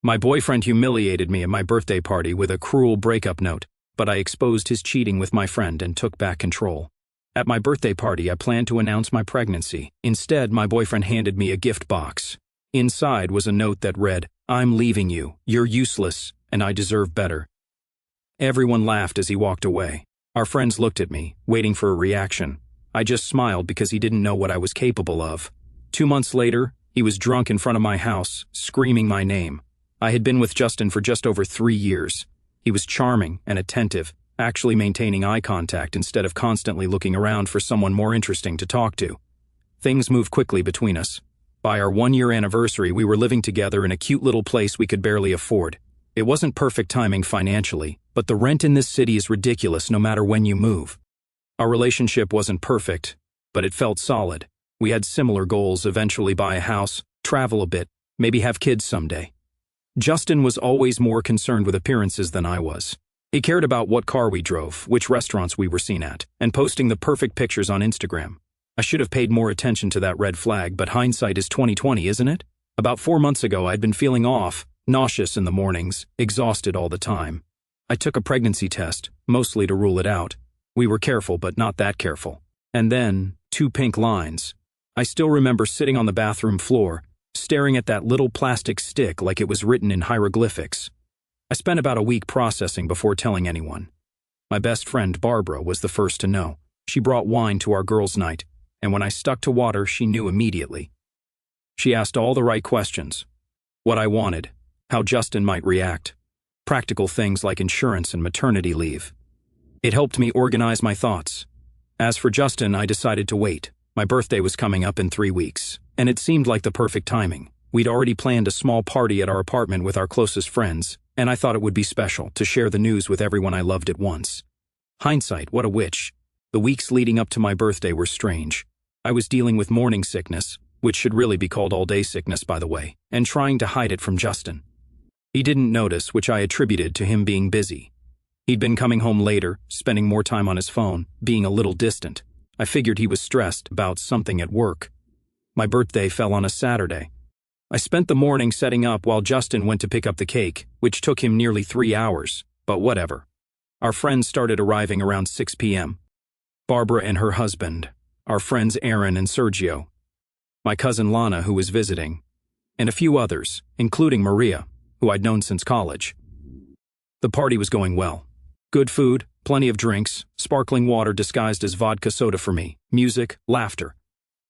My boyfriend humiliated me at my birthday party with a cruel breakup note, but I exposed his cheating with my friend and took back control. At my birthday party, I planned to announce my pregnancy. Instead, my boyfriend handed me a gift box. Inside was a note that read, "I'm leaving you, you're useless, and I deserve better." Everyone laughed as he walked away. Our friends looked at me, waiting for a reaction. I just smiled because he didn't know what I was capable of. 2 months later, he was drunk in front of my house, screaming my name. I had been with Justin for just over 3 years. He was charming and attentive, actually maintaining eye contact instead of constantly looking around for someone more interesting to talk to. Things moved quickly between us. By our 1-year anniversary, we were living together in a cute little place we could barely afford. It wasn't perfect timing financially, but the rent in this city is ridiculous no matter when you move. Our relationship wasn't perfect, but it felt solid. We had similar goals: eventually buy a house, travel a bit, maybe have kids someday. Justin was always more concerned with appearances than I was. He cared about what car we drove, which restaurants we were seen at, and posting the perfect pictures on Instagram. I should have paid more attention to that red flag, but hindsight is 20/20, isn't it? About 4 months ago, I'd been feeling off, nauseous in the mornings, exhausted all the time. I took a pregnancy test, mostly to rule it out. We were careful, but not that careful. And then, 2 pink lines. I still remember sitting on the bathroom floor, staring at that little plastic stick like it was written in hieroglyphics. I spent about a week processing before telling anyone. My best friend, Barbara, was the first to know. She brought wine to our girls' night, and when I stuck to water, she knew immediately. She asked all the right questions. What I wanted, how Justin might react, practical things like insurance and maternity leave. It helped me organize my thoughts. As for Justin, I decided to wait. My birthday was coming up in 3 weeks, and it seemed like the perfect timing. We'd already planned a small party at our apartment with our closest friends, and I thought it would be special to share the news with everyone I loved at once. Hindsight, what a witch. The weeks leading up to my birthday were strange. I was dealing with morning sickness, which should really be called all-day sickness, by the way, and trying to hide it from Justin. He didn't notice, which I attributed to him being busy. He'd been coming home later, spending more time on his phone, being a little distant. I figured he was stressed about something at work. My birthday fell on a Saturday. I spent the morning setting up while Justin went to pick up the cake, which took him nearly 3 hours, but whatever. Our friends started arriving around 6 p.m. Barbara and her husband, our friends Aaron and Sergio, my cousin Lana, who was visiting, and a few others, including Maria, who I'd known since college. The party was going well. Good food, plenty of drinks, sparkling water disguised as vodka soda for me, music, laughter.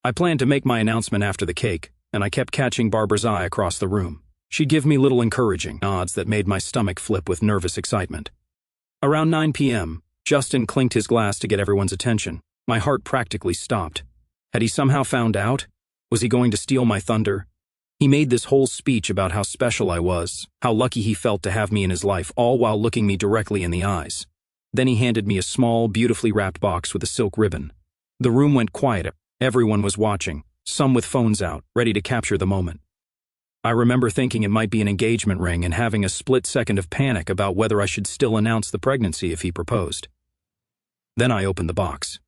I planned to make my announcement after the cake, and I kept catching Barbara's eye across the room. She'd give me little encouraging nods that made my stomach flip with nervous excitement. Around 9 p.m., Justin clinked his glass to get everyone's attention. My heart practically stopped. Had he somehow found out? Was he going to steal my thunder? He made this whole speech about how special I was, how lucky he felt to have me in his life, all while looking me directly in the eyes. Then he handed me a small, beautifully wrapped box with a silk ribbon. The room went quiet. Everyone was watching, some with phones out, ready to capture the moment. I remember thinking it might be an engagement ring and having a split second of panic about whether I should still announce the pregnancy if he proposed. Then I opened the box.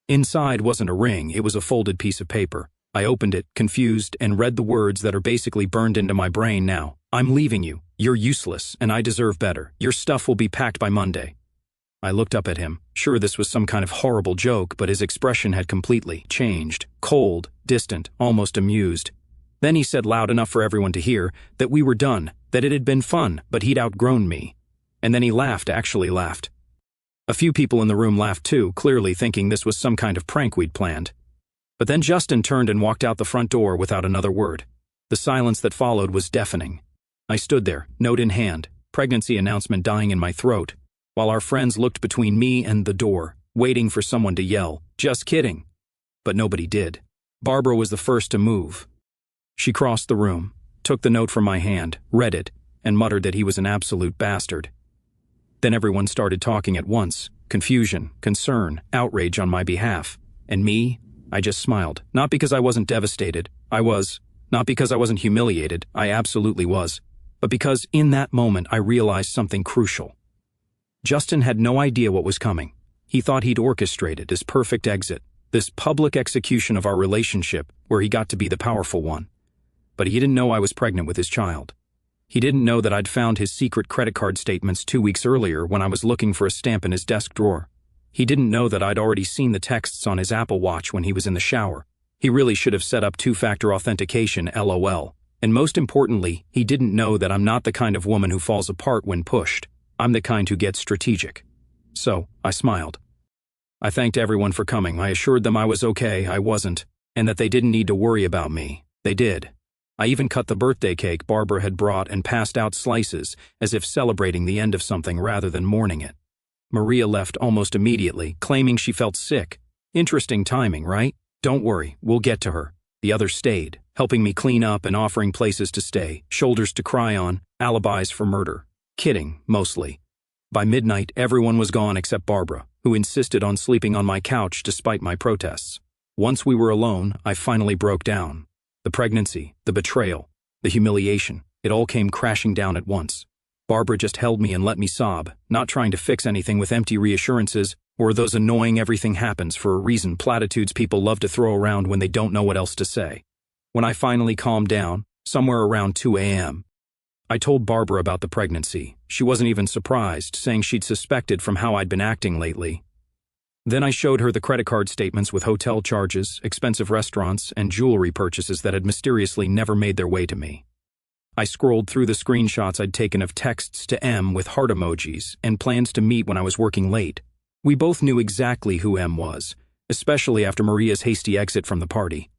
Inside wasn't a ring, it was a folded piece of paper. I opened it, confused, and read the words that are basically burned into my brain now. "I'm leaving you. You're useless, and I deserve better. Your stuff will be packed by Monday." I looked up at him, sure this was some kind of horrible joke, but his expression had completely changed. Cold, distant, almost amused. Then he said loud enough for everyone to hear that we were done, that it had been fun, but he'd outgrown me. And then he laughed, actually laughed. A few people in the room laughed too, clearly thinking this was some kind of prank we'd planned. But then Justin turned and walked out the front door without another word. The silence that followed was deafening. I stood there, note in hand, pregnancy announcement dying in my throat, while our friends looked between me and the door, waiting for someone to yell, "Just kidding." But nobody did. Barbara was the first to move. She crossed the room, took the note from my hand, read it, and muttered that he was an absolute bastard. Then everyone started talking at once, confusion, concern, outrage on my behalf. And me? I just smiled. Not because I wasn't devastated. I was. Not because I wasn't humiliated. I absolutely was. But because in that moment I realized something crucial. Justin had no idea what was coming. He thought he'd orchestrated this perfect exit, this public execution of our relationship where he got to be the powerful one. But he didn't know I was pregnant with his child. He didn't know that I'd found his secret credit card statements 2 weeks earlier when I was looking for a stamp in his desk drawer. He didn't know that I'd already seen the texts on his Apple Watch when he was in the shower. He really should have set up two-factor authentication, LOL. And most importantly, he didn't know that I'm not the kind of woman who falls apart when pushed. I'm the kind who gets strategic. So, I smiled. I thanked everyone for coming. I assured them I was okay, I wasn't, and that they didn't need to worry about me. They did. I even cut the birthday cake Barbara had brought and passed out slices, as if celebrating the end of something rather than mourning it. Maria left almost immediately, claiming she felt sick. Interesting timing, right? Don't worry, we'll get to her. The others stayed, helping me clean up and offering places to stay, shoulders to cry on, alibis for murder. Kidding, mostly. By midnight, everyone was gone except Barbara, who insisted on sleeping on my couch despite my protests. Once we were alone, I finally broke down. The pregnancy, the betrayal, the humiliation, it all came crashing down at once. Barbara just held me and let me sob, not trying to fix anything with empty reassurances or those annoying everything happens for a reason platitudes people love to throw around when they don't know what else to say. When I finally calmed down, somewhere around 2 a.m., I told Barbara about the pregnancy. She wasn't even surprised, saying she'd suspected from how I'd been acting lately. Then I showed her the credit card statements with hotel charges, expensive restaurants, and jewelry purchases that had mysteriously never made their way to me. I scrolled through the screenshots I'd taken of texts to M with heart emojis and plans to meet when I was working late. We both knew exactly who M was, especially after Maria's hasty exit from the party.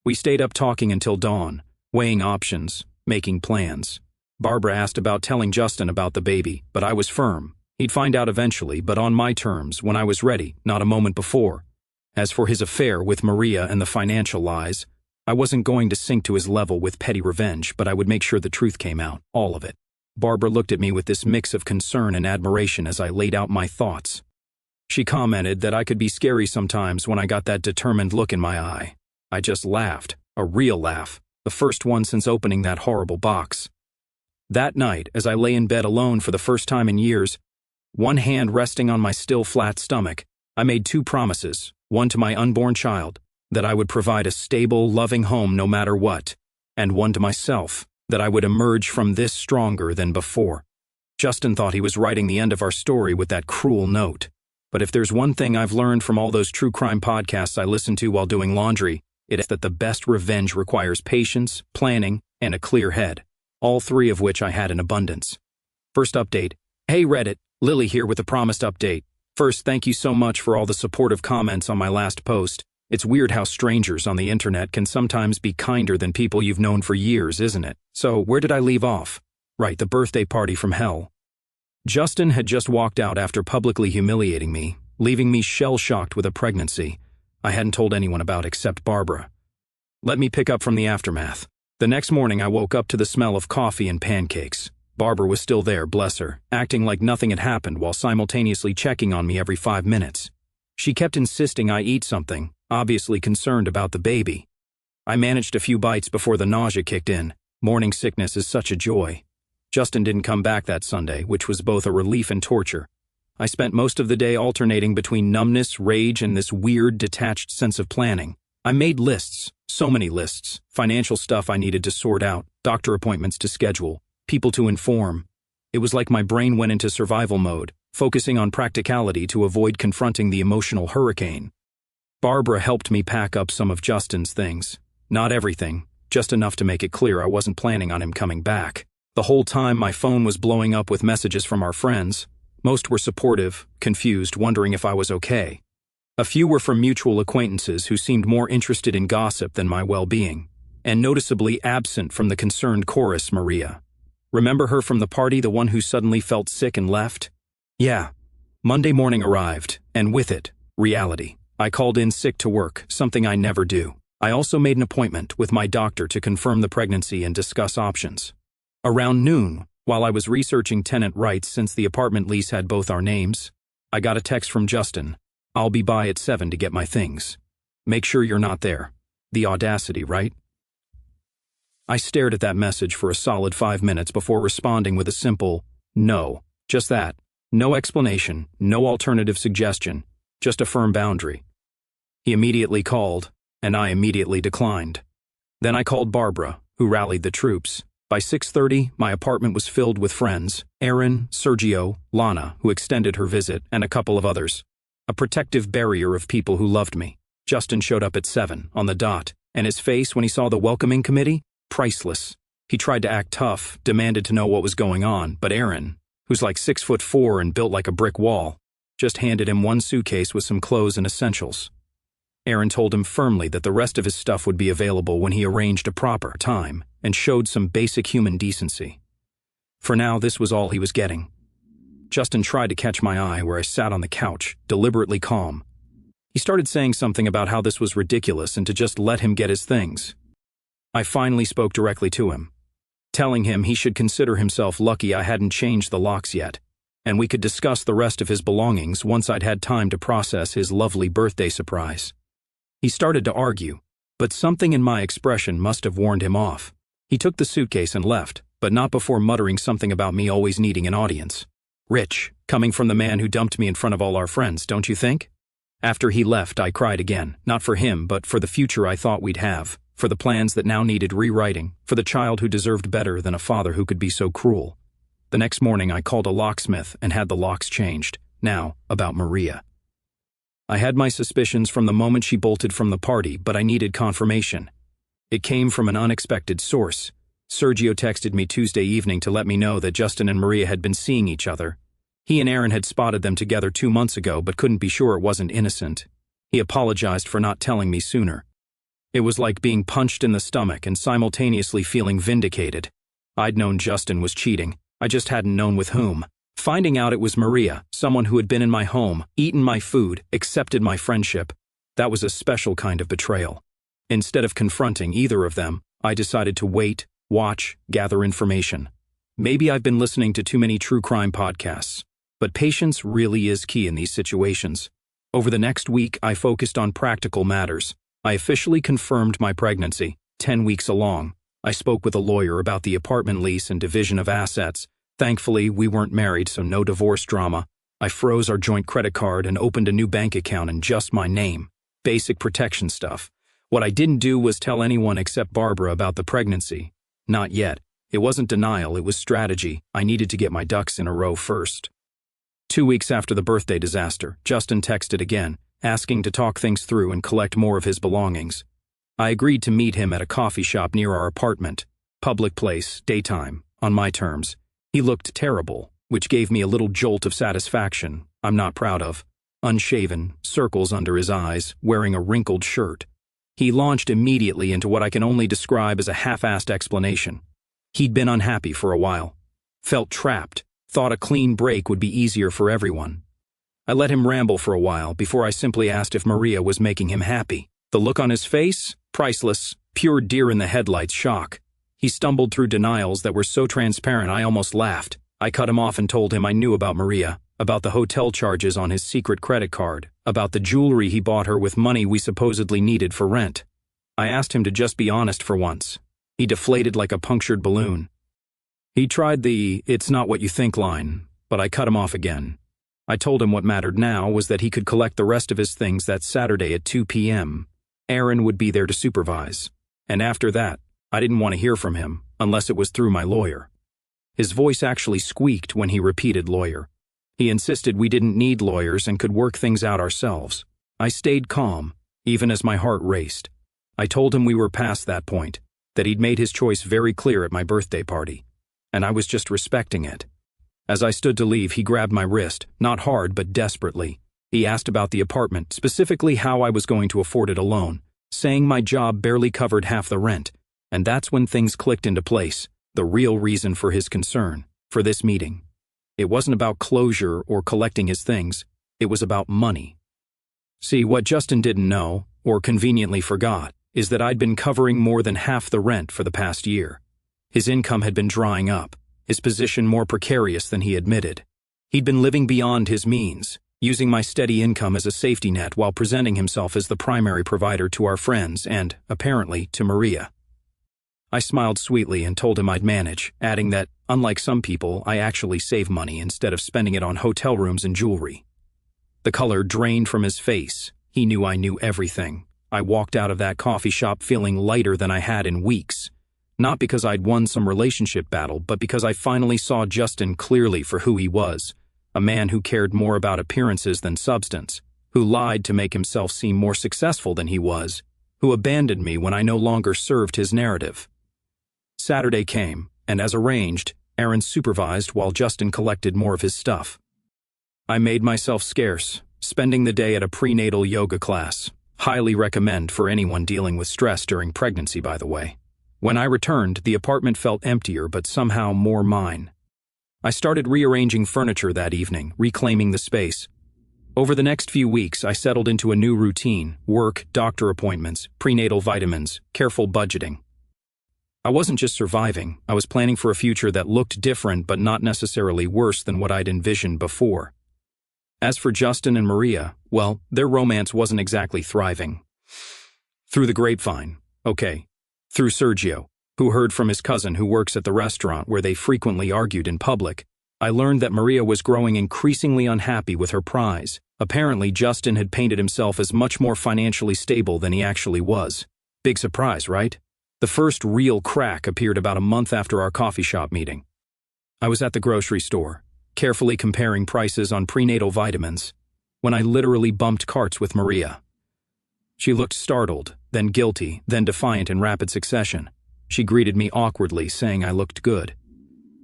We stayed up talking until dawn, weighing options, making plans. Barbara asked about telling Justin about the baby, but I was firm. He'd find out eventually, but on my terms, when I was ready, not a moment before. As for his affair with Maria and the financial lies, I wasn't going to sink to his level with petty revenge, but I would make sure the truth came out, all of it. Barbara looked at me with this mix of concern and admiration as I laid out my thoughts. She commented that I could be scary sometimes when I got that determined look in my eye. I just laughed, a real laugh, the first one since opening that horrible box. That night, as I lay in bed alone for the first time in years, one hand resting on my still flat stomach, I made 2 promises, one to my unborn child, that I would provide a stable, loving home no matter what, and one to myself, that I would emerge from this stronger than before. Justin thought he was writing the end of our story with that cruel note. But if there's one thing I've learned from all those true crime podcasts I listen to while doing laundry, it is that the best revenge requires patience, planning, and a clear head, all 3 of which I had in abundance. First update. Hey Reddit, Lily here with a promised update. First, thank you so much for all the supportive comments on my last post. It's weird how strangers on the internet can sometimes be kinder than people you've known for years, isn't it? So, where did I leave off? Right, the birthday party from hell. Justin had just walked out after publicly humiliating me, leaving me shell-shocked with a pregnancy I hadn't told anyone about except Barbara. Let me pick up from the aftermath. The next morning I woke up to the smell of coffee and pancakes. Barbara was still there, bless her, acting like nothing had happened while simultaneously checking on me every 5 minutes. She kept insisting I eat something, obviously concerned about the baby. I managed a few bites before the nausea kicked in. Morning sickness is such a joy. Justin didn't come back that Sunday, which was both a relief and torture. I spent most of the day alternating between numbness, rage, and this weird, detached sense of planning. I made lists, so many lists, financial stuff I needed to sort out, doctor appointments to schedule, people to inform. It was like my brain went into survival mode, focusing on practicality to avoid confronting the emotional hurricane. Barbara helped me pack up some of Justin's things. Not everything, just enough to make it clear I wasn't planning on him coming back. The whole time my phone was blowing up with messages from our friends. Most were supportive, confused, wondering if I was okay. A few were from mutual acquaintances who seemed more interested in gossip than my well-being, and noticeably absent from the concerned chorus, Maria. Remember her from the party, the one who suddenly felt sick and left? Yeah. Monday morning arrived, and with it, reality. I called in sick to work, something I never do. I also made an appointment with my doctor to confirm the pregnancy and discuss options. Around noon, while I was researching tenant rights since the apartment lease had both our names, I got a text from Justin. I'll be by at 7 to get my things. Make sure you're not there. The audacity, right? I stared at that message for a solid 5 minutes before responding with a simple, no. Just that. No explanation, no alternative suggestion, just a firm boundary. He immediately called, and I immediately declined. Then I called Barbara, who rallied the troops. By 6:30, my apartment was filled with friends: Aaron, Sergio, Lana, who extended her visit, and a couple of others. A protective barrier of people who loved me. Justin showed up at 7, on the dot, and his face when he saw the welcoming committee? Priceless. He tried to act tough, demanded to know what was going on, but Aaron, who's like 6'4" and built like a brick wall, just handed him one suitcase with some clothes and essentials. Aaron told him firmly that the rest of his stuff would be available when he arranged a proper time and showed some basic human decency. For now, this was all he was getting. Justin tried to catch my eye where I sat on the couch, deliberately calm. He started saying something about how this was ridiculous and to just let him get his things. I finally spoke directly to him, telling him he should consider himself lucky I hadn't changed the locks yet, and we could discuss the rest of his belongings once I'd had time to process his lovely birthday surprise. He started to argue, but something in my expression must have warned him off. He took the suitcase and left, but not before muttering something about me always needing an audience. Rich, coming from the man who dumped me in front of all our friends, don't you think? After he left, I cried again, not for him, but for the future I thought we'd have, for the plans that now needed rewriting, for the child who deserved better than a father who could be so cruel. The next morning, I called a locksmith and had the locks changed. Now, about Maria. I had my suspicions from the moment she bolted from the party, but I needed confirmation. It came from an unexpected source. Sergio texted me Tuesday evening to let me know that Justin and Maria had been seeing each other. He and Aaron had spotted them together 2 months ago, but couldn't be sure it wasn't innocent. He apologized for not telling me sooner. It was like being punched in the stomach and simultaneously feeling vindicated. I'd known Justin was cheating. I just hadn't known with whom. Finding out it was Maria, someone who had been in my home, eaten my food, accepted my friendship, that was a special kind of betrayal. Instead of confronting either of them, I decided to wait, watch, gather information. Maybe I've been listening to too many true crime podcasts, but patience really is key in these situations. Over the next week, I focused on practical matters. I officially confirmed my pregnancy, 10 weeks along. I spoke with a lawyer about the apartment lease and division of assets. Thankfully, we weren't married, so no divorce drama. I froze our joint credit card and opened a new bank account in just my name. Basic protection stuff. What I didn't do was tell anyone except Barbara about the pregnancy. Not yet. It wasn't denial, it was strategy. I needed to get my ducks in a row first. 2 weeks after the birthday disaster, Justin texted again, asking to talk things through and collect more of his belongings. I agreed to meet him at a coffee shop near our apartment. Public place, daytime, on my terms. He looked terrible, which gave me a little jolt of satisfaction I'm not proud of. Unshaven, circles under his eyes, wearing a wrinkled shirt. He launched immediately into what I can only describe as a half-assed explanation. He'd been unhappy for a while. Felt trapped. Thought a clean break would be easier for everyone. I let him ramble for a while before I simply asked if Maria was making him happy. The look on his face? Priceless. Pure deer-in-the-headlights shock. He stumbled through denials that were so transparent I almost laughed. I cut him off and told him I knew about Maria, about the hotel charges on his secret credit card, about the jewelry he bought her with money we supposedly needed for rent. I asked him to just be honest for once. He deflated like a punctured balloon. He tried the "it's not what you think" line, but I cut him off again. I told him what mattered now was that he could collect the rest of his things that Saturday at 2 p.m. Aaron would be there to supervise. And after that, I didn't want to hear from him, unless it was through my lawyer. His voice actually squeaked when he repeated lawyer. He insisted we didn't need lawyers and could work things out ourselves. I stayed calm, even as my heart raced. I told him we were past that point, that he'd made his choice very clear at my birthday party, and I was just respecting it. As I stood to leave, he grabbed my wrist, not hard but desperately. He asked about the apartment, specifically how I was going to afford it alone, saying my job barely covered half the rent, and that's when things clicked into place, the real reason for his concern, for this meeting. It wasn't about closure or collecting his things, it was about money. See, what Justin didn't know, or conveniently forgot, is that I'd been covering more than half the rent for the past year. His income had been drying up, his position more precarious than he admitted. He'd been living beyond his means, using my steady income as a safety net while presenting himself as the primary provider to our friends and, apparently, to Maria. I smiled sweetly and told him I'd manage, adding that, unlike some people, I actually save money instead of spending it on hotel rooms and jewelry. The color drained from his face. He knew I knew everything. I walked out of that coffee shop feeling lighter than I had in weeks. Not because I'd won some relationship battle, but because I finally saw Justin clearly for who he was. A man who cared more about appearances than substance, who lied to make himself seem more successful than he was, who abandoned me when I no longer served his narrative. Saturday came, and as arranged, Aaron supervised while Justin collected more of his stuff. I made myself scarce, spending the day at a prenatal yoga class. Highly recommend for anyone dealing with stress during pregnancy, by the way. When I returned, the apartment felt emptier but somehow more mine. I started rearranging furniture that evening, reclaiming the space. Over the next few weeks, I settled into a new routine: work, doctor appointments, prenatal vitamins, careful budgeting. I wasn't just surviving, I was planning for a future that looked different but not necessarily worse than what I'd envisioned before. As for Justin and Maria, well, their romance wasn't exactly thriving. Through the grapevine, okay. Through Sergio, who heard from his cousin who works at the restaurant where they frequently argued in public, I learned that Maria was growing increasingly unhappy with her prize. Apparently, Justin had painted himself as much more financially stable than he actually was. Big surprise, right? The first real crack appeared about a month after our coffee shop meeting. I was at the grocery store, carefully comparing prices on prenatal vitamins, when I literally bumped carts with Maria. She looked startled, then guilty, then defiant in rapid succession. She greeted me awkwardly, saying I looked good.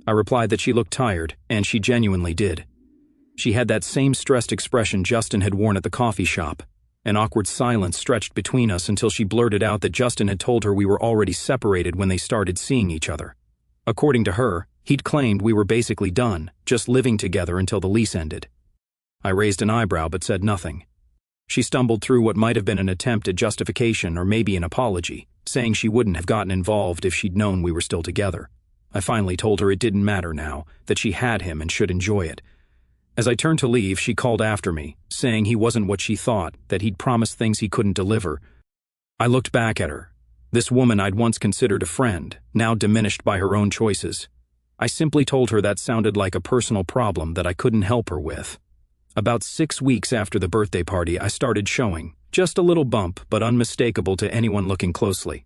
I replied that she looked tired, and she genuinely did. She had that same stressed expression Justin had worn at the coffee shop. An awkward silence stretched between us until she blurted out that Justin had told her we were already separated when they started seeing each other. According to her, he'd claimed we were basically done, just living together until the lease ended. I raised an eyebrow but said nothing. She stumbled through what might have been an attempt at justification or maybe an apology, saying she wouldn't have gotten involved if she'd known we were still together. I finally told her it didn't matter now, that she had him and should enjoy it. As I turned to leave, she called after me, saying he wasn't what she thought, that he'd promised things he couldn't deliver. I looked back at her. This woman I'd once considered a friend, now diminished by her own choices. I simply told her that sounded like a personal problem that I couldn't help her with. About 6 weeks after the birthday party, I started showing. Just a little bump, but unmistakable to anyone looking closely.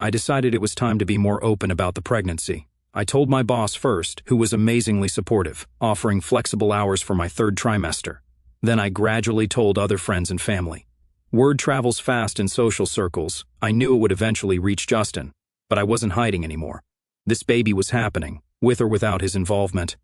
I decided it was time to be more open about the pregnancy. I told my boss first, who was amazingly supportive, offering flexible hours for my 3rd trimester. Then I gradually told other friends and family. Word travels fast in social circles. I knew it would eventually reach Justin, but I wasn't hiding anymore. This baby was happening, with or without his involvement.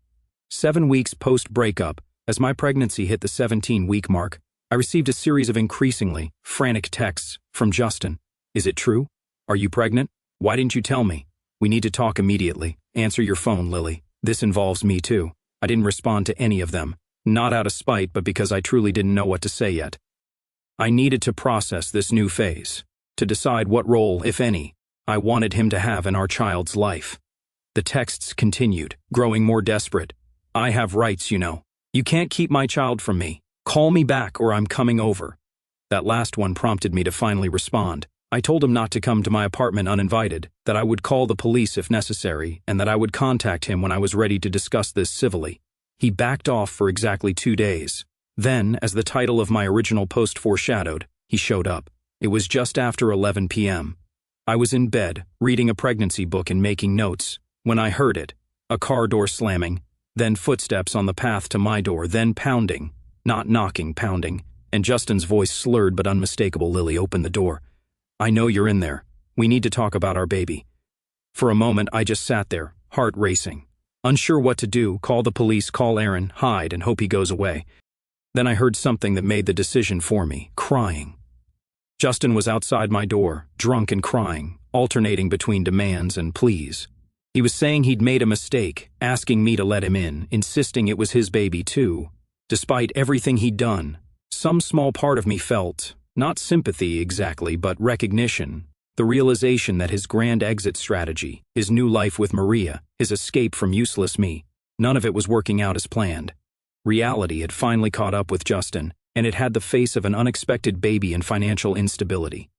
7 weeks post-breakup, as my pregnancy hit the 17-week mark, I received a series of increasingly frantic texts from Justin. Is it true? Are you pregnant? Why didn't you tell me? We need to talk immediately. Answer your phone, Lily. This involves me too. I didn't respond to any of them, not out of spite, but because I truly didn't know what to say yet. I needed to process this new phase, to decide what role, if any, I wanted him to have in our child's life. The texts continued, growing more desperate. I have rights, you know. You can't keep my child from me. Call me back or I'm coming over. That last one prompted me to finally respond. I told him not to come to my apartment uninvited, that I would call the police if necessary, and that I would contact him when I was ready to discuss this civilly. He backed off for exactly 2 days. Then, as the title of my original post foreshadowed, he showed up. It was just after 11 p.m. I was in bed, reading a pregnancy book and making notes, when I heard it. A car door slamming, then footsteps on the path to my door, then pounding. Not knocking, pounding. And Justin's voice slurred but unmistakable. Lily, open the door. I know you're in there. We need to talk about our baby. For a moment, I just sat there, heart racing. Unsure what to do, call the police, call Aaron, hide, and hope he goes away. Then I heard something that made the decision for me, crying. Justin was outside my door, drunk and crying, alternating between demands and pleas. He was saying he'd made a mistake, asking me to let him in, insisting it was his baby too. Despite everything he'd done, some small part of me felt, not sympathy exactly, but recognition, the realization that his grand exit strategy, his new life with Maria, his escape from useless me, none of it was working out as planned. Reality had finally caught up with Justin, and it had the face of an unexpected baby and financial instability.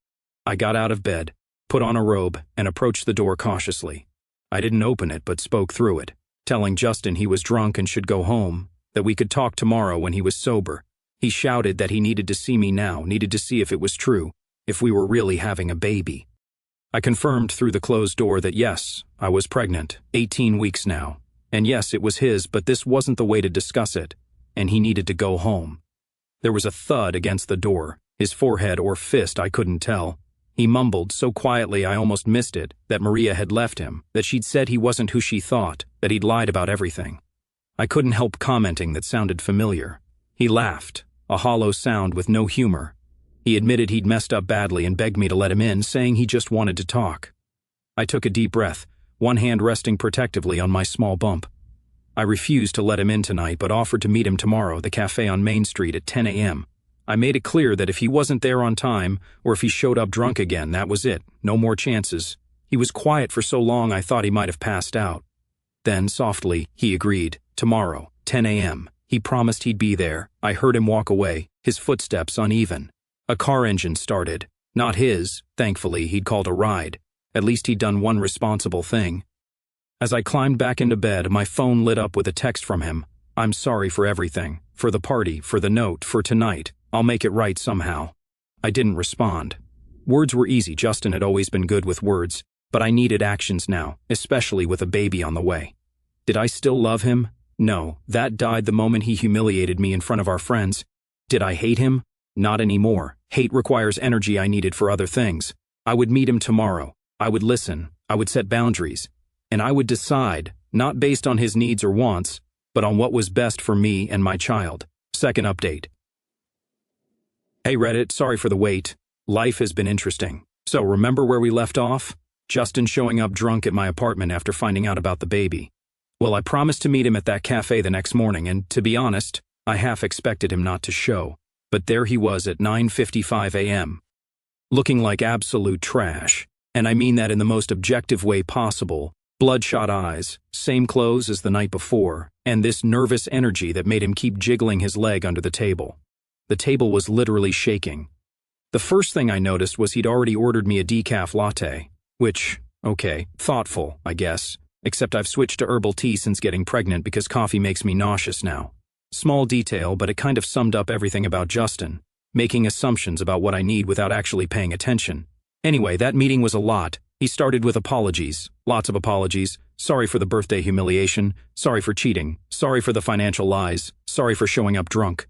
I got out of bed, put on a robe, and approached the door cautiously. I didn't open it but spoke through it, telling Justin he was drunk and should go home, that we could talk tomorrow when he was sober. He shouted that he needed to see me now, needed to see if it was true, if we were really having a baby. I confirmed through the closed door that yes, I was pregnant, 18 weeks now. And yes, it was his, but this wasn't the way to discuss it, and he needed to go home. There was a thud against the door, his forehead or fist, I couldn't tell. He mumbled so quietly I almost missed it, that Maria had left him, that she'd said he wasn't who she thought, that he'd lied about everything. I couldn't help commenting that sounded familiar. He laughed, a hollow sound with no humor. He admitted he'd messed up badly and begged me to let him in, saying he just wanted to talk. I took a deep breath, one hand resting protectively on my small bump. I refused to let him in tonight, but offered to meet him tomorrow at the cafe on Main Street at 10 a.m. I made it clear that if he wasn't there on time, or if he showed up drunk again, that was it, no more chances. He was quiet for so long I thought he might have passed out. Then, softly, he agreed. Tomorrow, 10 a.m. He promised he'd be there. I heard him walk away, his footsteps uneven. A car engine started. Not his, thankfully, he'd called a ride. At least he'd done one responsible thing. As I climbed back into bed, my phone lit up with a text from him. I'm sorry for everything. For the party, for the note, for tonight. I'll make it right somehow. I didn't respond. Words were easy, Justin had always been good with words, but I needed actions now, especially with a baby on the way. Did I still love him? No, that died the moment he humiliated me in front of our friends. Did I hate him? Not anymore. Hate requires energy I needed for other things. I would meet him tomorrow. I would listen. I would set boundaries. And I would decide, not based on his needs or wants, but on what was best for me and my child. Second update. Hey Reddit, sorry for the wait. Life has been interesting. So remember where we left off? Justin showing up drunk at my apartment after finding out about the baby. Well, I promised to meet him at that cafe the next morning, and to be honest, I half expected him not to show. But there he was at 9:55 a.m. Looking like absolute trash. And I mean that in the most objective way possible. Bloodshot eyes, same clothes as the night before, and this nervous energy that made him keep jiggling his leg under the table. The table was literally shaking. The first thing I noticed was he'd already ordered me a decaf latte, which, okay, thoughtful, I guess, except I've switched to herbal tea since getting pregnant because coffee makes me nauseous now. Small detail, but it kind of summed up everything about Justin, making assumptions about what I need without actually paying attention. Anyway, that meeting was a lot. He started with apologies, lots of apologies, sorry for the birthday humiliation, sorry for cheating, sorry for the financial lies, sorry for showing up drunk.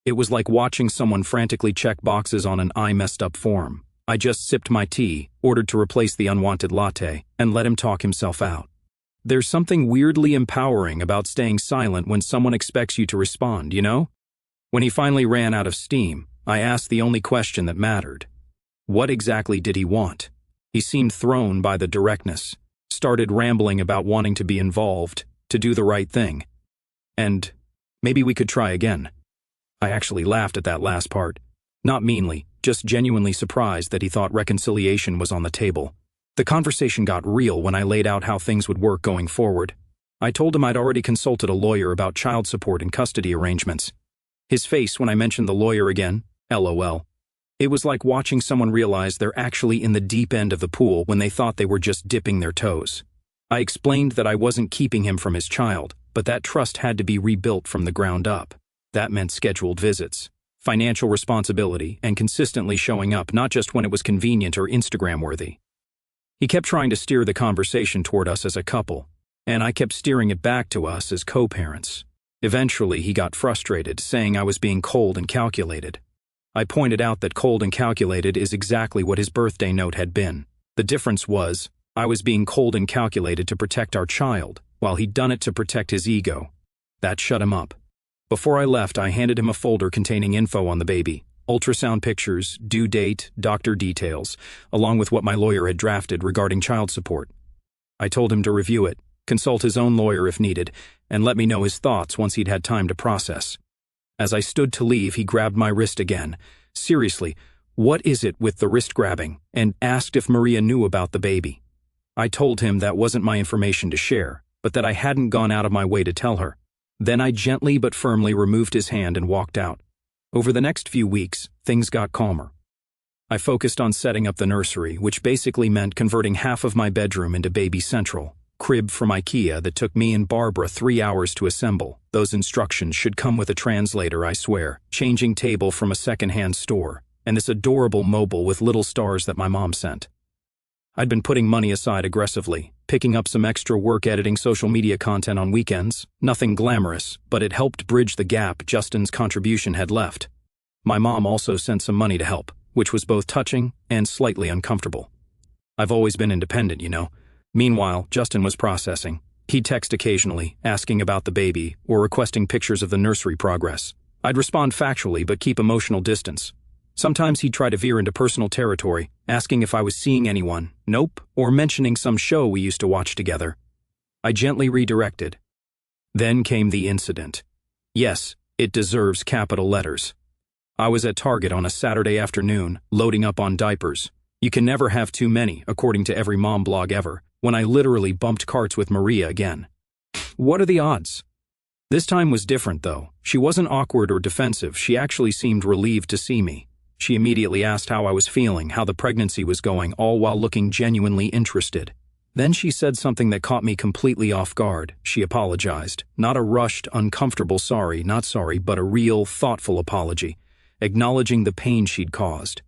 It was like watching someone frantically check boxes on an I messed up form. I just sipped my tea, ordered to replace the unwanted latte, and let him talk himself out. There's something weirdly empowering about staying silent when someone expects you to respond, you know? When he finally ran out of steam, I asked the only question that mattered. What exactly did he want? He seemed thrown by the directness, started rambling about wanting to be involved, to do the right thing. And maybe we could try again. I actually laughed at that last part. Not meanly, just genuinely surprised that he thought reconciliation was on the table. The conversation got real when I laid out how things would work going forward. I told him I'd already consulted a lawyer about child support and custody arrangements. His face when I mentioned the lawyer again, LOL. It was like watching someone realize they're actually in the deep end of the pool when they thought they were just dipping their toes. I explained that I wasn't keeping him from his child, but that trust had to be rebuilt from the ground up. That meant scheduled visits, financial responsibility, and consistently showing up not just when it was convenient or Instagram-worthy. He kept trying to steer the conversation toward us as a couple, and I kept steering it back to us as co-parents. Eventually, he got frustrated, saying I was being cold and calculated. I pointed out that cold and calculated is exactly what his birthday note had been. The difference was, I was being cold and calculated to protect our child, while he'd done it to protect his ego. That shut him up. Before I left, I handed him a folder containing info on the baby, ultrasound pictures, due date, doctor details, along with what my lawyer had drafted regarding child support. I told him to review it, consult his own lawyer if needed, and let me know his thoughts once he'd had time to process. As I stood to leave, he grabbed my wrist again. Seriously, what is it with the wrist grabbing? And asked if Maria knew about the baby. I told him that wasn't my information to share, but that I hadn't gone out of my way to tell her. Then I gently but firmly removed his hand and walked out. Over the next few weeks, things got calmer. I focused on setting up the nursery, which basically meant converting half of my bedroom into Baby Central. Crib from IKEA that took me and Barbara 3 hours to assemble. Those instructions should come with a translator, I swear. Changing table from a secondhand store. And this adorable mobile with little stars that my mom sent. I'd been putting money aside aggressively, picking up some extra work editing social media content on weekends, nothing glamorous, but it helped bridge the gap Justin's contribution had left. My mom also sent some money to help, which was both touching and slightly uncomfortable. I've always been independent, you know. Meanwhile, Justin was processing. He'd text occasionally, asking about the baby or requesting pictures of the nursery progress. I'd respond factually but keep emotional distance. Sometimes he'd try to veer into personal territory, asking if I was seeing anyone, nope, or mentioning some show we used to watch together. I gently redirected. Then came the incident. Yes, it deserves capital letters. I was at Target on a Saturday afternoon, loading up on diapers. You can never have too many, according to every mom blog ever, when I literally bumped carts with Maria again. What are the odds? This time was different, though. She wasn't awkward or defensive, she actually seemed relieved to see me. She immediately asked how I was feeling, how the pregnancy was going, all while looking genuinely interested. Then she said something that caught me completely off guard. She apologized. Not a rushed, uncomfortable sorry, not sorry, but a real, thoughtful apology, acknowledging the pain she'd caused.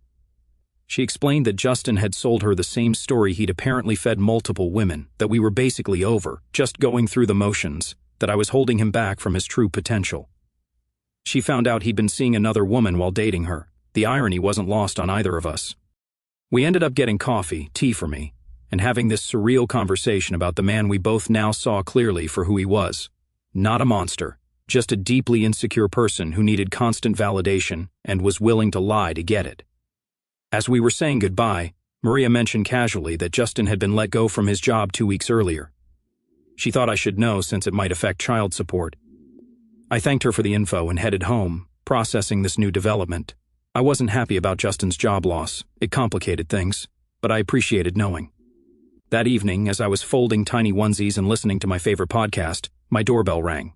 She explained that Justin had sold her the same story he'd apparently fed multiple women, that we were basically over, just going through the motions, that I was holding him back from his true potential. She found out he'd been seeing another woman while dating her. The irony wasn't lost on either of us. We ended up getting coffee, tea for me, and having this surreal conversation about the man we both now saw clearly for who he was. Not a monster, just a deeply insecure person who needed constant validation and was willing to lie to get it. As we were saying goodbye, Maria mentioned casually that Justin had been let go from his job 2 weeks earlier. She thought I should know since it might affect child support. I thanked her for the info and headed home, processing this new development. I wasn't happy about Justin's job loss. It complicated things, but I appreciated knowing. That evening, as I was folding tiny onesies and listening to my favorite podcast, my doorbell rang.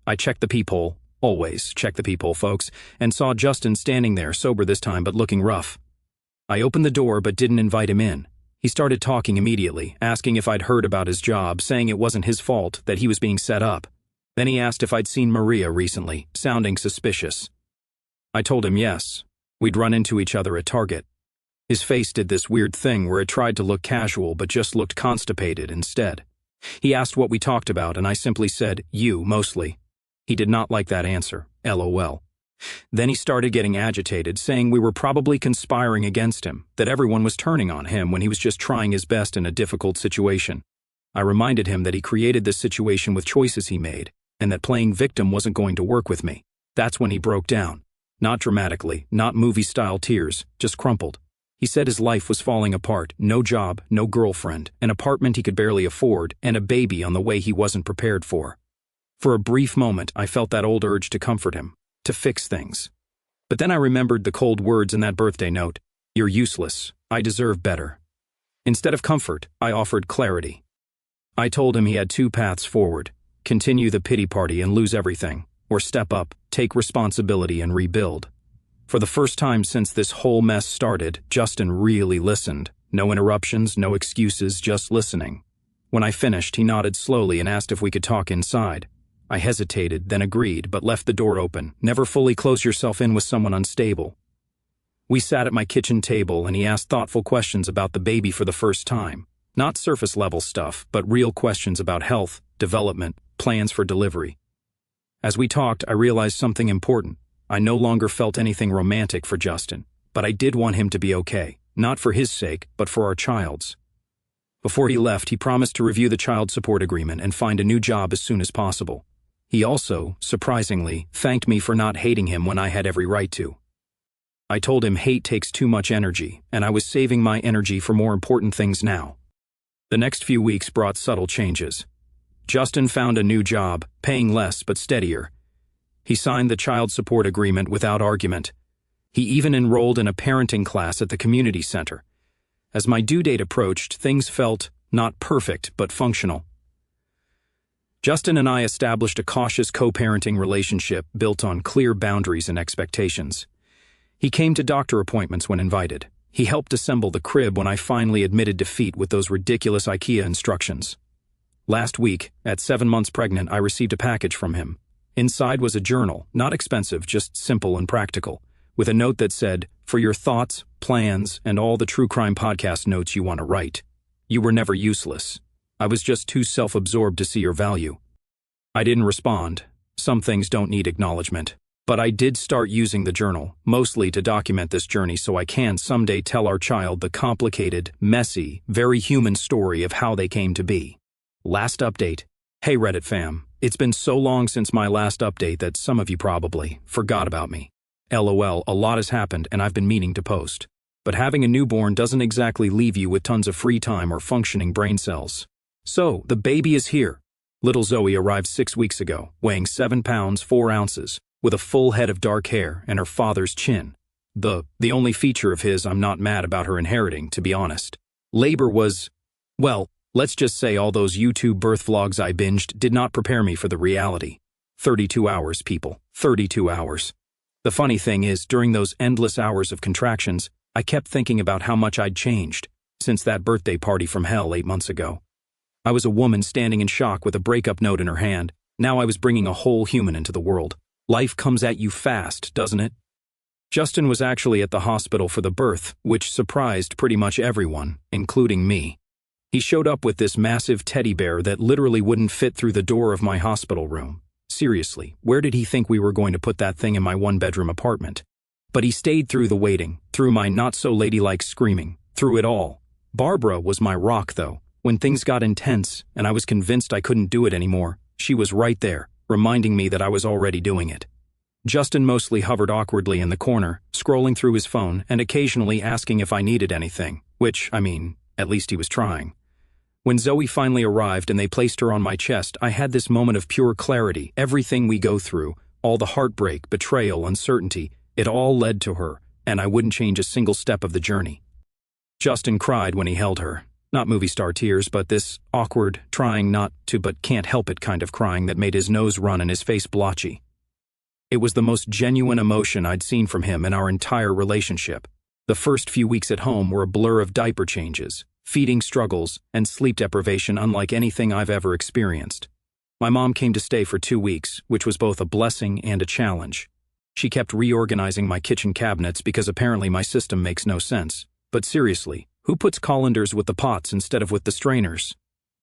I checked the peephole, always check the peephole, folks, and saw Justin standing there, sober this time but looking rough. I opened the door but didn't invite him in. He started talking immediately, asking if I'd heard about his job, saying it wasn't his fault, that he was being set up. Then he asked if I'd seen Maria recently, sounding suspicious. I told him yes. We'd run into each other at Target. His face did this weird thing where it tried to look casual but just looked constipated instead. He asked what we talked about and I simply said, you, mostly. He did not like that answer, LOL. Then he started getting agitated, saying we were probably conspiring against him, that everyone was turning on him when he was just trying his best in a difficult situation. I reminded him that he created this situation with choices he made, and that playing victim wasn't going to work with me. That's when he broke down. Not dramatically, not movie-style tears, just crumpled. He said his life was falling apart, no job, no girlfriend, an apartment he could barely afford, and a baby on the way he wasn't prepared for. For a brief moment, I felt that old urge to comfort him, to fix things. But then I remembered the cold words in that birthday note. You're useless. I deserve better. Instead of comfort, I offered clarity. I told him he had 2 paths forward: continue the pity party and lose everything, or step up, take responsibility and rebuild. For the first time since this whole mess started, Justin really listened. No interruptions, no excuses, just listening. When I finished, he nodded slowly and asked if we could talk inside. I hesitated, then agreed, but left the door open. Never fully close yourself in with someone unstable. We sat at my kitchen table and he asked thoughtful questions about the baby for the first time. Not surface-level stuff, but real questions about health, development, plans for delivery. As we talked, I realized something important. I no longer felt anything romantic for Justin, but I did want him to be okay, not for his sake, but for our child's. Before he left, he promised to review the child support agreement and find a new job as soon as possible. He also, surprisingly, thanked me for not hating him when I had every right to. I told him hate takes too much energy, and I was saving my energy for more important things now. The next few weeks brought subtle changes. Justin found a new job, paying less but steadier. He signed the child support agreement without argument. He even enrolled in a parenting class at the community center. As my due date approached, things felt not perfect but functional. Justin and I established a cautious co-parenting relationship built on clear boundaries and expectations. He came to doctor appointments when invited. He helped assemble the crib when I finally admitted defeat with those ridiculous IKEA instructions. Last week, at 7 months pregnant, I received a package from him. Inside was a journal, not expensive, just simple and practical, with a note that said, for your thoughts, plans, and all the true crime podcast notes you want to write. You were never useless. I was just too self-absorbed to see your value. I didn't respond. Some things don't need acknowledgement. But I did start using the journal, mostly to document this journey so I can someday tell our child the complicated, messy, very human story of how they came to be. Last update. Hey Reddit fam, it's been so long since my last update that some of you probably forgot about me. LOL, a lot has happened and I've been meaning to post. But having a newborn doesn't exactly leave you with tons of free time or functioning brain cells. So, the baby is here. Little Zoe arrived 6 weeks ago, weighing 7 pounds 4 ounces, with a full head of dark hair and her father's chin. The only feature of his I'm not mad about her inheriting, to be honest. Labor was, well, let's just say all those YouTube birth vlogs I binged did not prepare me for the reality. 32 hours, people. 32 hours. The funny thing is, during those endless hours of contractions, I kept thinking about how much I'd changed since that birthday party from hell 8 months ago. I was a woman standing in shock with a breakup note in her hand. Now I was bringing a whole human into the world. Life comes at you fast, doesn't it? Justin was actually at the hospital for the birth, which surprised pretty much everyone, including me. He showed up with this massive teddy bear that literally wouldn't fit through the door of my hospital room. Seriously, where did he think we were going to put that thing in my one-bedroom apartment? But he stayed through the waiting, through my not-so-ladylike screaming, through it all. Barbara was my rock, though. When things got intense, and I was convinced I couldn't do it anymore, she was right there, reminding me that I was already doing it. Justin mostly hovered awkwardly in the corner, scrolling through his phone and occasionally asking if I needed anything, which, I mean, at least he was trying. When Zoe finally arrived and they placed her on my chest, I had this moment of pure clarity. Everything we go through, all the heartbreak, betrayal, uncertainty, it all led to her, and I wouldn't change a single step of the journey. Justin cried when he held her. Not movie star tears, but this awkward, trying not to but can't help it kind of crying that made his nose run and his face blotchy. It was the most genuine emotion I'd seen from him in our entire relationship. The first few weeks at home were a blur of diaper changes, feeding struggles, and sleep deprivation unlike anything I've ever experienced. My mom came to stay for 2 weeks, which was both a blessing and a challenge. She kept reorganizing my kitchen cabinets because apparently my system makes no sense. But seriously, who puts colanders with the pots instead of with the strainers?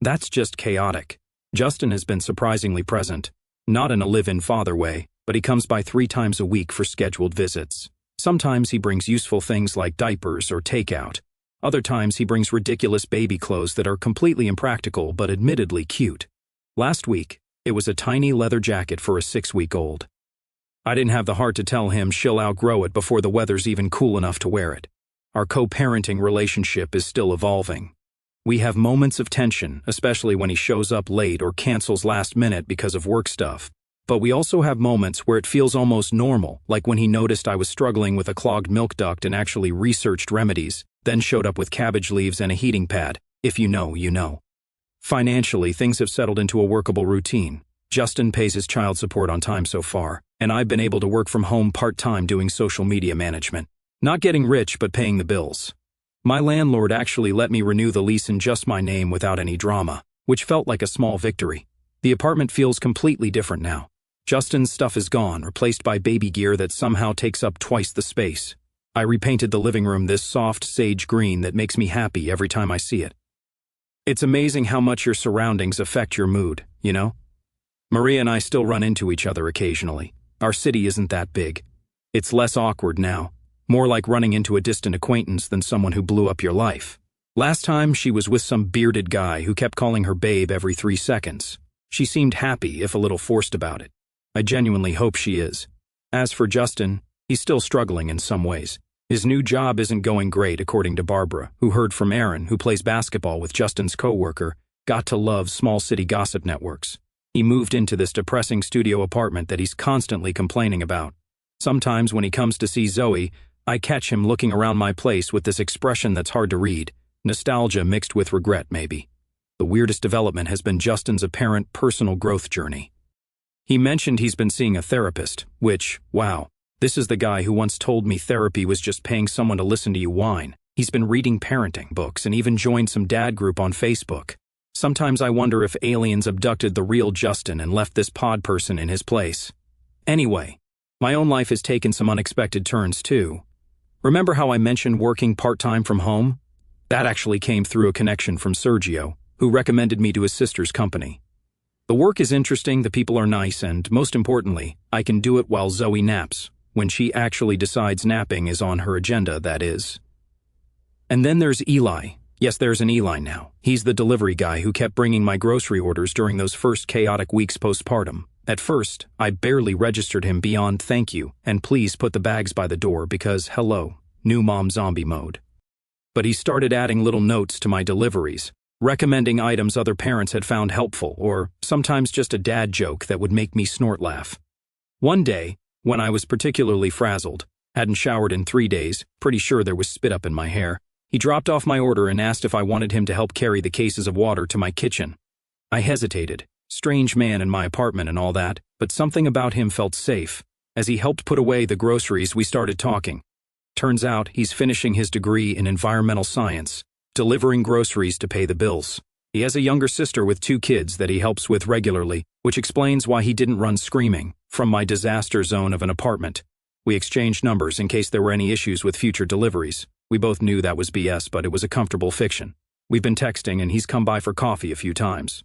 That's just chaotic. Justin has been surprisingly present. Not in a live-in father way, but he comes by 3 times a week for scheduled visits. Sometimes he brings useful things like diapers or takeout. Other times he brings ridiculous baby clothes that are completely impractical but admittedly cute. Last week, it was a tiny leather jacket for a 6-week-old. I didn't have the heart to tell him she'll outgrow it before the weather's even cool enough to wear it. Our co-parenting relationship is still evolving. We have moments of tension, especially when he shows up late or cancels last minute because of work stuff. But we also have moments where it feels almost normal, like when he noticed I was struggling with a clogged milk duct and actually researched remedies, then showed up with cabbage leaves and a heating pad. If you know, you know. Financially, things have settled into a workable routine. Justin pays his child support on time so far, and I've been able to work from home part-time doing social media management. Not getting rich, but paying the bills. My landlord actually let me renew the lease in just my name without any drama, which felt like a small victory. The apartment feels completely different now. Justin's stuff is gone, replaced by baby gear that somehow takes up twice the space. I repainted the living room this soft sage green that makes me happy every time I see it. It's amazing how much your surroundings affect your mood, you know? Maria and I still run into each other occasionally. Our city isn't that big. It's less awkward now, more like running into a distant acquaintance than someone who blew up your life. Last time, she was with some bearded guy who kept calling her babe every 3 seconds. She seemed happy, if a little forced about it. I genuinely hope she is. As for Justin, he's still struggling in some ways. His new job isn't going great, according to Barbara, who heard from Aaron, who plays basketball with Justin's coworker, got to love small city gossip networks. He moved into this depressing studio apartment that he's constantly complaining about. Sometimes when he comes to see Zoe, I catch him looking around my place with this expression that's hard to read. Nostalgia mixed with regret, maybe. The weirdest development has been Justin's apparent personal growth journey. He mentioned he's been seeing a therapist, which, wow, this is the guy who once told me therapy was just paying someone to listen to you whine. He's been reading parenting books and even joined some dad group on Facebook. Sometimes I wonder if aliens abducted the real Justin and left this pod person in his place. Anyway, my own life has taken some unexpected turns too. Remember how I mentioned working part-time from home? That actually came through a connection from Sergio, who recommended me to his sister's company. The work is interesting, the people are nice, and most importantly, I can do it while Zoe naps, when she actually decides napping is on her agenda, that is. And then there's Eli. Yes, there's an Eli now. He's the delivery guy who kept bringing my grocery orders during those first chaotic weeks postpartum. At first, I barely registered him beyond thank you and please put the bags by the door because, hello, new mom zombie mode. But he started adding little notes to my deliveries, recommending items other parents had found helpful, or sometimes just a dad joke that would make me snort laugh. One day, when I was particularly frazzled, hadn't showered in 3 days, pretty sure there was spit up in my hair, he dropped off my order and asked if I wanted him to help carry the cases of water to my kitchen. I hesitated. Strange man in my apartment and all that, but something about him felt safe. As he helped put away the groceries, we started talking. Turns out he's finishing his degree in environmental science, delivering groceries to pay the bills. He has a younger sister with 2 kids that he helps with regularly, which explains why he didn't run screaming from my disaster zone of an apartment. We exchanged numbers in case there were any issues with future deliveries. We both knew that was BS, but it was a comfortable fiction. We've been texting and he's come by for coffee a few times.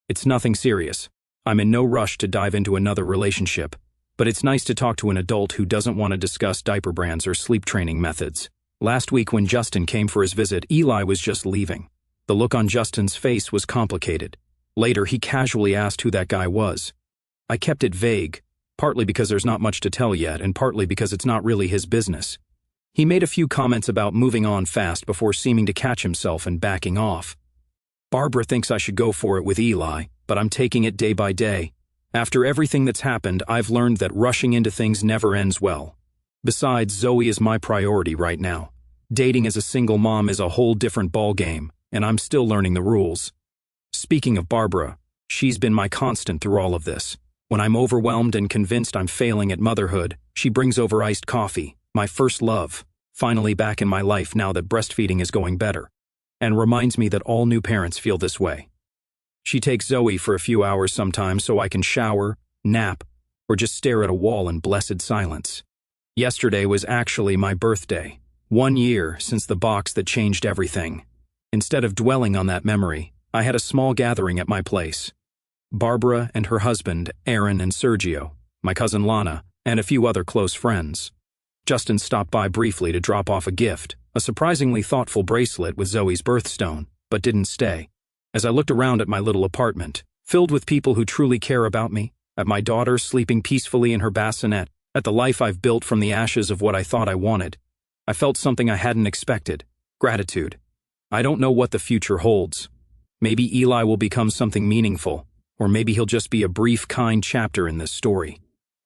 It's nothing serious. I'm in no rush to dive into another relationship, but it's nice to talk to an adult who doesn't want to discuss diaper brands or sleep training methods. Last week when Justin came for his visit, Eli was just leaving. The look on Justin's face was complicated. Later, he casually asked who that guy was. I kept it vague, partly because there's not much to tell yet, and partly because it's not really his business. He made a few comments about moving on fast before seeming to catch himself and backing off. Barbara thinks I should go for it with Eli, but I'm taking it day by day. After everything that's happened, I've learned that rushing into things never ends well. Besides, Zoe is my priority right now. Dating as a single mom is a whole different ballgame, and I'm still learning the rules. Speaking of Barbara, she's been my constant through all of this. When I'm overwhelmed and convinced I'm failing at motherhood, she brings over iced coffee, my first love, finally back in my life now that breastfeeding is going better, and reminds me that all new parents feel this way. She takes Zoe for a few hours sometimes so I can shower, nap, or just stare at a wall in blessed silence. Yesterday was actually my birthday, 1 year since the box that changed everything. Instead of dwelling on that memory, I had a small gathering at my place. Barbara and her husband, Aaron and Sergio, my cousin Lana, and a few other close friends. Justin stopped by briefly to drop off a gift, a surprisingly thoughtful bracelet with Zoe's birthstone, but didn't stay. As I looked around at my little apartment, filled with people who truly care about me, at my daughter sleeping peacefully in her bassinet, at the life I've built from the ashes of what I thought I wanted, I felt something I hadn't expected: gratitude. I don't know what the future holds. Maybe Eli will become something meaningful, or maybe he'll just be a brief, kind chapter in this story.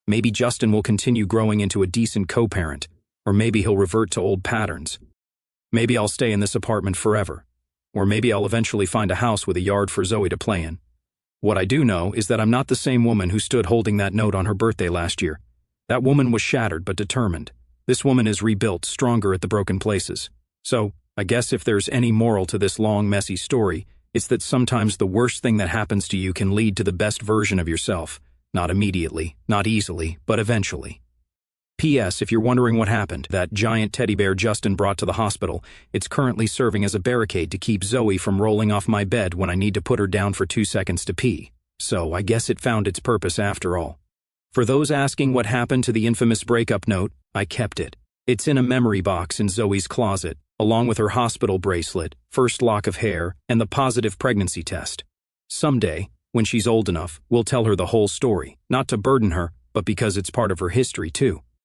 Maybe Justin will continue growing into a decent co-parent, or maybe he'll revert to old patterns. Maybe I'll stay in this apartment forever, or maybe I'll eventually find a house with a yard for Zoe to play in. What I do know is that I'm not the same woman who stood holding that note on her birthday last year. That woman was shattered but determined. This woman is rebuilt, stronger at the broken places. So, I guess if there's any moral to this long, messy story, it's that sometimes the worst thing that happens to you can lead to the best version of yourself. Not immediately, not easily, but eventually. P.S. If you're wondering what happened, that giant teddy bear Justin brought to the hospital, it's currently serving as a barricade to keep Zoe from rolling off my bed when I need to put her down for 2 seconds to pee. So I guess it found its purpose after all. For those asking what happened to the infamous breakup note, I kept it. It's in a memory box in Zoe's closet, along with her hospital bracelet, first lock of hair, and the positive pregnancy test. Someday, when she's old enough, we'll tell her the whole story, not to burden her, but because it's part of her history too.